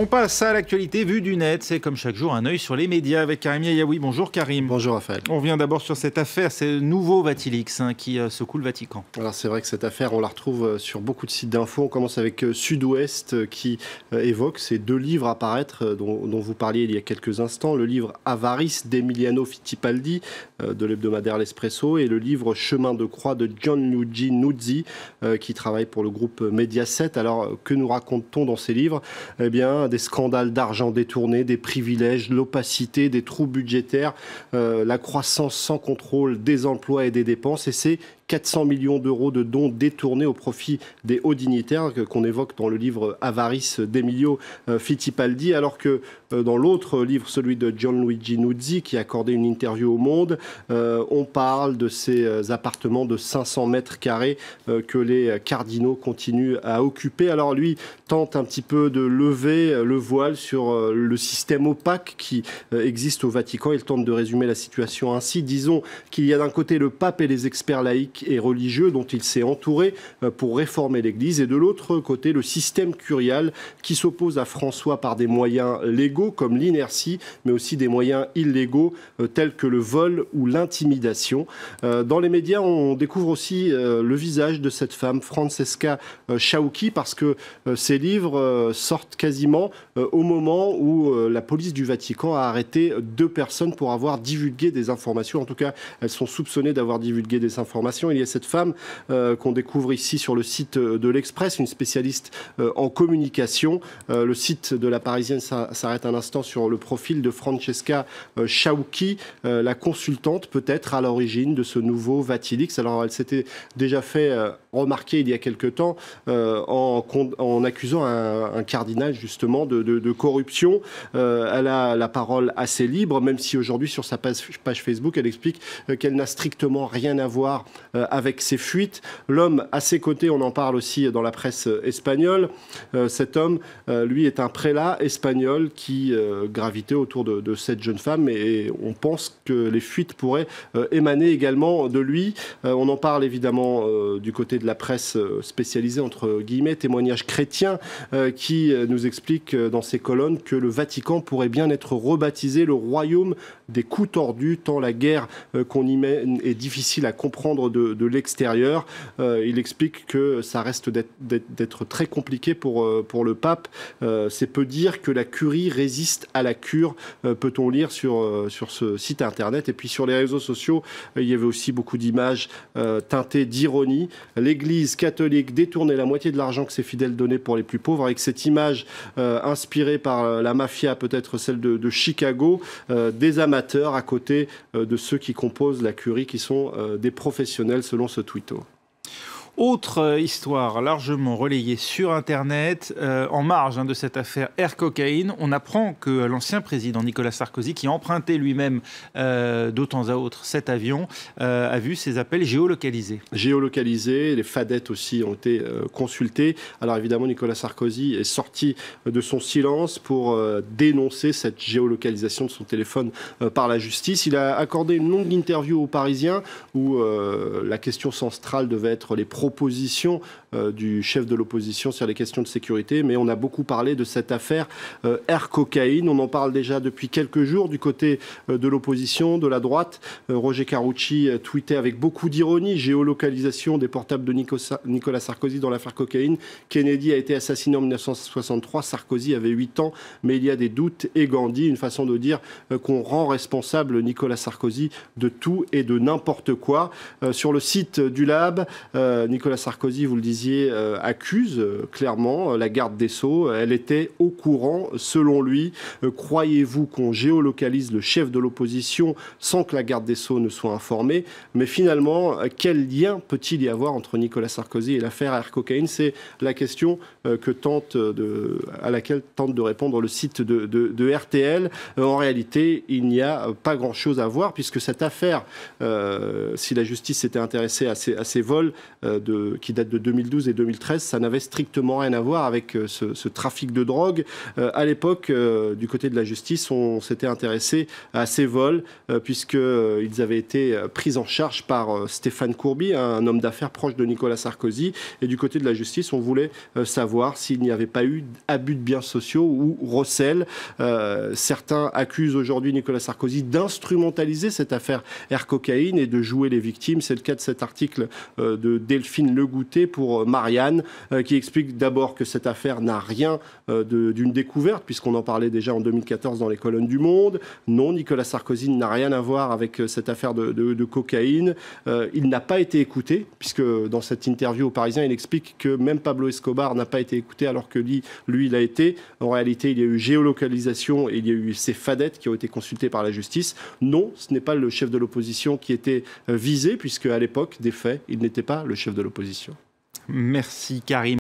On passe à l'actualité vue du net. C'est comme chaque jour un œil sur les médias avec Karim Yayaoui. Bonjour Karim. Bonjour Raphaël. On revient d'abord sur cette affaire, c'est nouveau Vatilix qui secoue le Vatican. Alors c'est vrai que cette affaire, on la retrouve sur beaucoup de sites d'infos. On commence avec Sud-Ouest qui évoque ces deux livres à paraître dont vous parliez il y a quelques instants. Le livre Avarice d'Emiliano Fittipaldi de l'hebdomadaire L'Espresso et le livre Chemin de croix de Gianluigi Nuzzi qui travaille pour le groupe Mediaset. Alors que nous raconte-t-on dans ces livres ? Eh bien, des scandales d'argent détourné, des privilèges, l'opacité, des trous budgétaires, la croissance sans contrôle des emplois et des dépenses. Et c'est 400 millions d'euros de dons détournés au profit des hauts dignitaires qu'on évoque dans le livre Avarice d'Emilio Fittipaldi, alors que dans l'autre livre, celui de Gianluigi Nuzzi, qui a accordé une interview au Monde, on parle de ces appartements de 500 mètres carrés que les cardinaux continuent à occuper. Alors lui tente un petit peu de lever le voile sur le système opaque qui existe au Vatican. Il tente de résumer la situation ainsi. Disons qu'il y a d'un côté le pape et les experts laïcs et religieux dont il s'est entouré pour réformer l'Église, et de l'autre côté le système curial qui s'oppose à François par des moyens légaux comme l'inertie, mais aussi des moyens illégaux tels que le vol ou l'intimidation. Dans les médias, on découvre aussi le visage de cette femme, Francesca Chauchi, parce que ces livres sortent quasiment au moment où la police du Vatican a arrêté 2 personnes pour avoir divulgué des informations. En tout cas, elles sont soupçonnées d'avoir divulgué des informations. Il y a cette femme qu'on découvre ici sur le site de l'Express, une spécialiste en communication. Le site de la Parisienne s'arrête un instant sur le profil de Francesca Chauchi, la consultante peut-être à l'origine de ce nouveau Vatilix. Alors elle s'était déjà fait remarquer il y a quelque temps en accusant un cardinal justement de corruption. Elle a la parole assez libre, même si aujourd'hui sur sa page Facebook, elle explique qu'elle n'a strictement rien à voir avec ces fuites. L'homme à ses côtés, on en parle aussi dans la presse espagnole, cet homme, lui, est un prélat espagnol qui gravitait autour de cette jeune femme, et on pense que les fuites pourraient émaner également de lui. On en parle évidemment du côté de la presse spécialisée, entre guillemets, témoignages chrétiens, qui nous explique dans ses colonnes que le Vatican pourrait bien être rebaptisé le royaume des coups tordus, tant la guerre qu'on y mène est difficile à comprendre de l'extérieur. Il explique que ça reste d'être très compliqué pour le pape. C'est peu dire que la curie résiste à la cure, peut-on lire sur ce site internet. Et puis sur les réseaux sociaux, il y avait aussi beaucoup d'images teintées d'ironie. L'Église catholique détournait la moitié de l'argent que ses fidèles donnaient pour les plus pauvres, avec cette image inspirée par la mafia, peut-être celle de Chicago, des amateurs à côté de ceux qui composent la curie, qui sont des professionnels selon ce tweeto. Autre histoire largement relayée sur Internet, en marge de cette affaire Air Cocaine, on apprend que l'ancien président Nicolas Sarkozy, qui empruntait lui-même de temps à autre cet avion, a vu ses appels géolocalisés. Géolocalisés, les fadettes aussi ont été consultées. Alors évidemment, Nicolas Sarkozy est sorti de son silence pour dénoncer cette géolocalisation de son téléphone par la justice. Il a accordé une longue interview aux Parisiens où la question centrale devait être les propositions du chef de l'opposition sur les questions de sécurité, mais on a beaucoup parlé de cette affaire Air Cocaine. On en parle déjà depuis quelques jours du côté de l'opposition, de la droite. Roger Carucci tweetait avec beaucoup d'ironie: géolocalisation des portables de Nicolas Sarkozy dans l'affaire Cocaine. Kennedy a été assassiné en 1963, Sarkozy avait 8 ans, mais il y a des doutes. Et Gandhi, une façon de dire qu'on rend responsable Nicolas Sarkozy de tout et de n'importe quoi. Sur le site du Lab, Nicolas Sarkozy, vous le disiez, accuse clairement la garde des Sceaux. Elle était au courant, selon lui. Croyez-vous qu'on géolocalise le chef de l'opposition sans que la garde des Sceaux ne soit informée? Mais finalement, quel lien peut-il y avoir entre Nicolas Sarkozy et l'affaire Air Cocaine? C'est la question à laquelle tente de répondre le site de RTL. En réalité, il n'y a pas grand-chose à voir, puisque cette affaire, si la justice s'était intéressée à ces vols qui datent de 2012 et 2013, ça n'avait strictement rien à voir avec ce trafic de drogue. À l'époque, du côté de la justice, on s'était intéressé à ces vols, puisqu'ils avaient été pris en charge par Stéphane Courby, un homme d'affaires proche de Nicolas Sarkozy. Et du côté de la justice, on voulait savoir savoir s'il n'y avait pas eu abus de biens sociaux ou recel. Certains accusent aujourd'hui Nicolas Sarkozy d'instrumentaliser cette affaire Air Cocaïne et de jouer les victimes. C'est le cas de cet article de Delphine Legouté pour Marianne, qui explique d'abord que cette affaire n'a rien d'une découverte, puisqu'on en parlait déjà en 2014 dans les colonnes du Monde. Non, Nicolas Sarkozy n'a rien à voir avec cette affaire de cocaïne. Il n'a pas été écouté, puisque dans cette interview au Parisien, il explique que même Pablo Escobar n'a pas été écouté, alors que lui, il a été. En réalité, il y a eu géolocalisation et il y a eu ces fadettes qui ont été consultées par la justice. Non, ce n'est pas le chef de l'opposition qui était visé, puisque à l'époque des faits, il n'était pas le chef de l'opposition. Merci Karim.